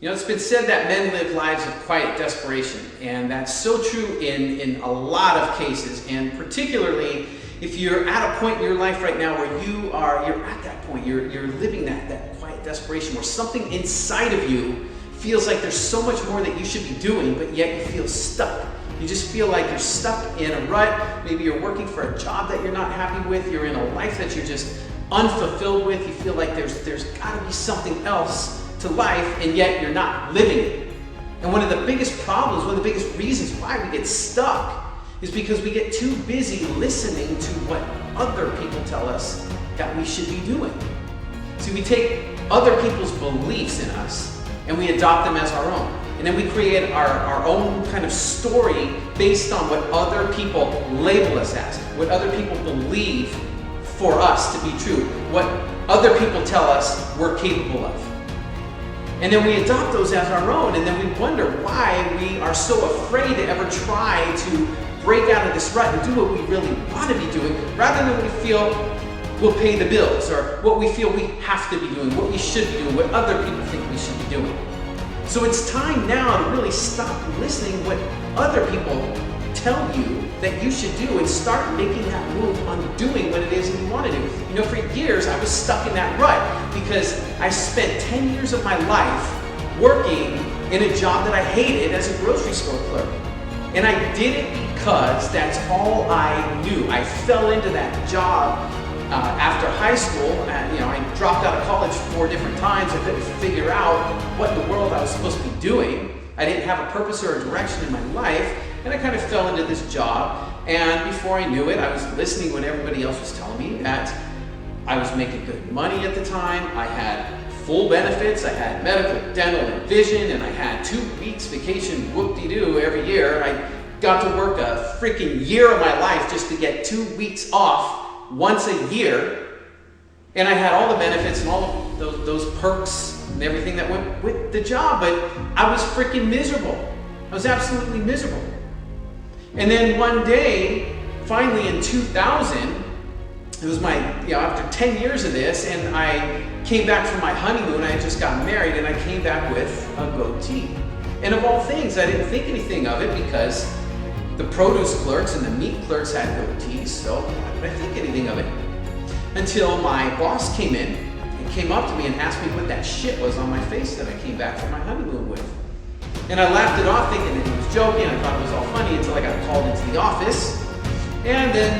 You know, it's been said that men live lives of quiet desperation, and that's so true in a lot of cases, and particularly if you're at a point in your life right now where you're at that point, you're living that quiet desperation where something inside of you feels like there's so much more that you should be doing, but yet you feel stuck. You just feel like you're stuck in a rut. Maybe you're working for a job that you're not happy with. You're in a life that you're just unfulfilled with. You feel like there's got to be something else to life, and yet you're not living it. And one of the biggest problems, one of the biggest reasons why we get stuck is because we get too busy listening to what other people tell us that we should be doing. See, we take other people's beliefs in us and we adopt them as our own. And then we create our own kind of story based on what other people label us as, what other people believe for us to be true, what other people tell us we're capable of. And then we adopt those as our own, and then we wonder why we are so afraid to ever try to break out of this rut and do what we really want to be doing, rather than what we feel will pay the bills, or what we feel we have to be doing, what we should be doing, what other people think we should be doing. So it's time now to really stop listening what other people tell you that you should do and start making that move on doing what it is that you want to do. You know, for years I was stuck in that rut because I spent 10 years of my life working in a job that I hated as a grocery store clerk. And I did it because that's all I knew. I fell into that job after high school. I dropped out of college 4 different times. I couldn't figure out what in the world I was supposed to be doing. I didn't have a purpose or a direction in my life. And I kind of fell into this job, and before I knew it, I was listening to what everybody else was telling me, that I was making good money at the time. I had full benefits. I had medical, dental, and vision, and I had 2 weeks vacation, whoop-de-doo, every year. I got to work a freaking year of my life just to get 2 weeks off once a year, and I had all the benefits and all of those perks and everything that went with the job, but I was freaking miserable. I was absolutely miserable. And then one day, finally in 2000, it was after 10 years of this, and I came back from my honeymoon. I had just gotten married, and I came back with a goatee. And of all things, I didn't think anything of it because the produce clerks and the meat clerks had goatees, so why did I think anything of it? Until my boss came in and came up to me and asked me what that shit was on my face that I came back from my honeymoon with. And I laughed it off thinking that he was joking. I thought it was all funny until I got called into the office. And then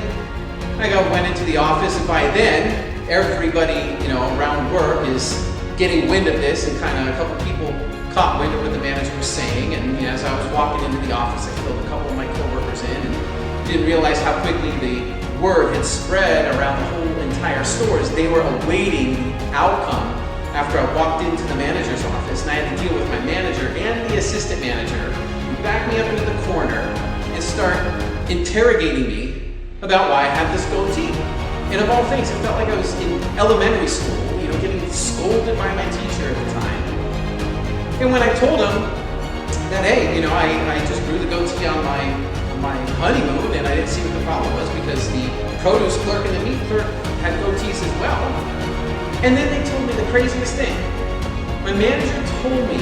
I went into the office, and by then, everybody around work is getting wind of this, and kind of a couple people caught wind of what the manager was saying. And as I was walking into the office, I filled a couple of my coworkers in and didn't realize how quickly the word had spread around the whole entire store as they were awaiting the outcome after I walked into the manager's office, and I had to deal with my manager and the assistant manager who backed me up into the corner and start interrogating me about why I had this goatee. And of all things, it felt like I was in elementary school, getting scolded by my teacher at the time. And when I told him that, hey, I just grew the goatee on my honeymoon, and I didn't see what the problem was because the produce clerk and the meat clerk had goatees as well. And then they told me the craziest thing. My manager told me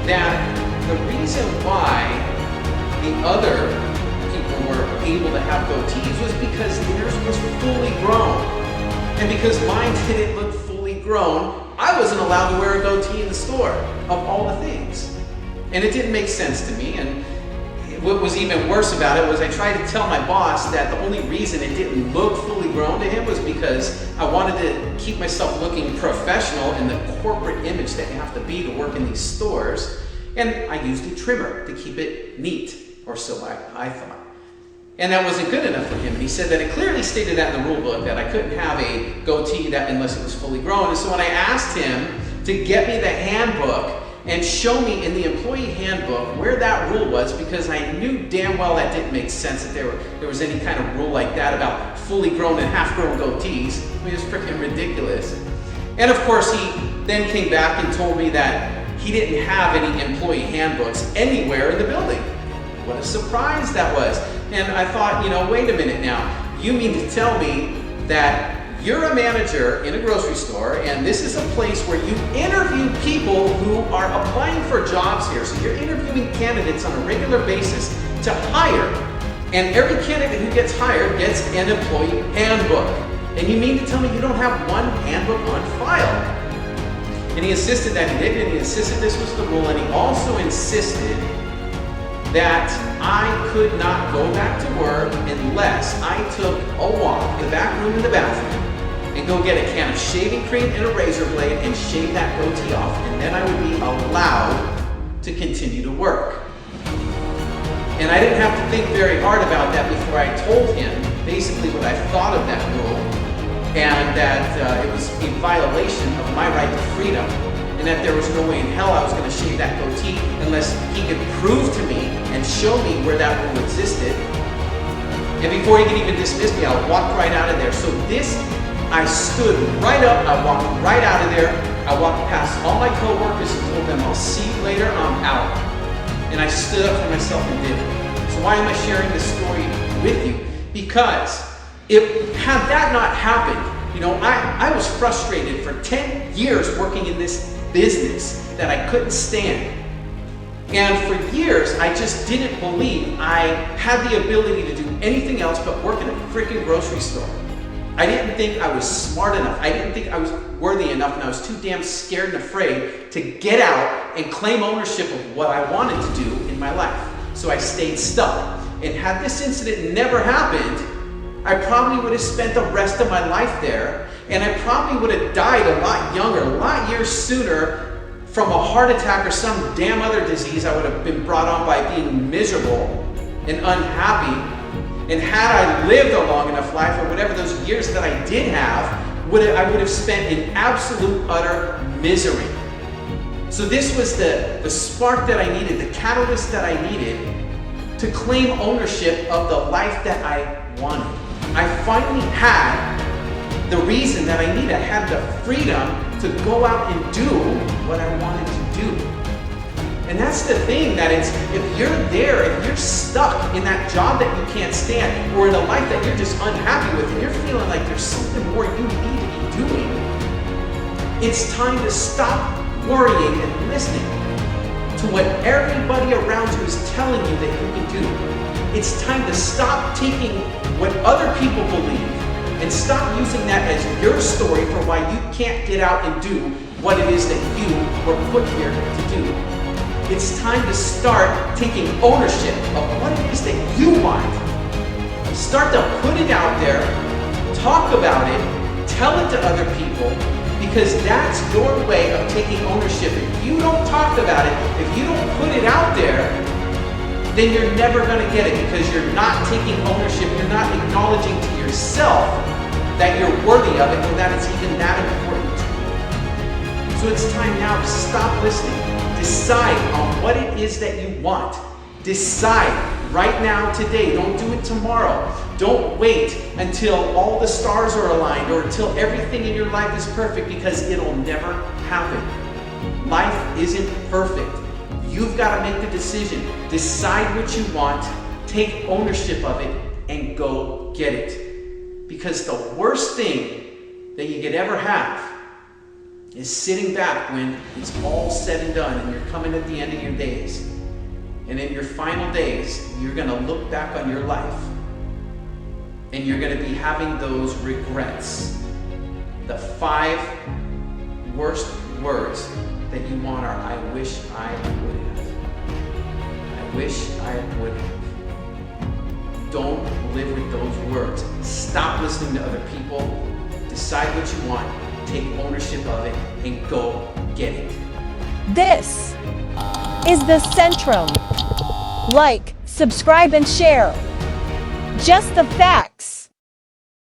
that the reason why the other people were able to have goatees was because theirs was fully grown. And because mine didn't look fully grown, I wasn't allowed to wear a goatee in the store, of all the things. And it didn't make sense to me. And what was even worse about it was I tried to tell my boss that the only reason it didn't look fully grown to him was because I wanted to keep myself looking professional in the corporate image that you have to be to work in these stores. And I used a trimmer to keep it neat, or so I thought. And that wasn't good enough for him. And he said that it clearly stated that in the rule book that I couldn't have a goatee unless it was fully grown. And so when I asked him to get me the handbook and show me in the employee handbook where that rule was, because I knew damn well that didn't make sense that there was any kind of rule like that about fully grown and half-grown goatees. I mean, it was freaking ridiculous. And of course, he then came back and told me that he didn't have any employee handbooks anywhere in the building. What a surprise that was. And I thought, wait a minute now. You mean to tell me that you're a manager in a grocery store, and this is a place where you interview people who are applying for jobs here. So you're interviewing candidates on a regular basis to hire. And every candidate who gets hired gets an employee handbook. And you mean to tell me you don't have one handbook on file? And he insisted that he did, and he insisted this was the rule, and he also insisted that I could not go back to work unless I took a walk in the back room in the bathroom and go get a can of shaving cream and a razor blade and shave that goatee off, and then I would be allowed to continue to work. And I didn't have to think very hard about that before I told him basically what I thought of that rule, and that it was a violation of my right to freedom, and that there was no way in hell I was going to shave that goatee unless he could prove to me and show me where that rule existed. And before he could even dismiss me, I walked right out of there. So I stood right up, I walked right out of there, I walked past all my coworkers and told them, I'll see you later, I'm out. And I stood up for myself and did it. So why am I sharing this story with you? Because had that not happened, I was frustrated for 10 years working in this business that I couldn't stand. And for years, I just didn't believe I had the ability to do anything else but work in a freaking grocery store. I didn't think I was smart enough. I didn't think I was worthy enough, and I was too damn scared and afraid to get out and claim ownership of what I wanted to do in my life. So I stayed stuck. And had this incident never happened, I probably would have spent the rest of my life there, and I probably would have died a lot younger, a lot years sooner from a heart attack or some damn other disease I would have been brought on by being miserable and unhappy. And had I lived a long enough life, or whatever those years that I did have, I would have spent in absolute, utter misery. So this was the spark that I needed, the catalyst that I needed to claim ownership of the life that I wanted. I finally had the reason that I needed. I had the freedom to go out and do what I wanted to do. And that's the thing, that if you're there, if you're stuck in that job that you can't stand, or in a life that you're just unhappy with, and you're feeling like there's something more you need to be doing, it's time to stop worrying and listening to what everybody around you is telling you that you can do. It's time to stop taking what other people believe and stop using that as your story for why you can't get out and do what it is that you were put here to do. It's time to start taking ownership of what it is that you want. Start to put it out there, talk about it, tell it to other people, because that's your way of taking ownership. If you don't talk about it, if you don't put it out there, then you're never going to get it, because you're not taking ownership. You're not acknowledging to yourself that you're worthy of it, and that it's even that important to you. So it's time now to stop listening. Decide on what it is that you want. Decide right now, today. Don't do it tomorrow. Don't wait until all the stars are aligned or until everything in your life is perfect, because it'll never happen. Life isn't perfect. You've got to make the decision. Decide what you want, take ownership of it, and go get it. Because the worst thing that you could ever have is sitting back when it's all said and done and you're coming at the end of your days. And in your final days, you're going to look back on your life and you're going to be having those regrets. The 5 worst words that you want are, I wish I would have. I wish I would have. Don't live with those words. Stop listening to other people. Decide what you want. Take ownership of it and go get it. This is the Centrum. Like, subscribe, and share. Just the facts.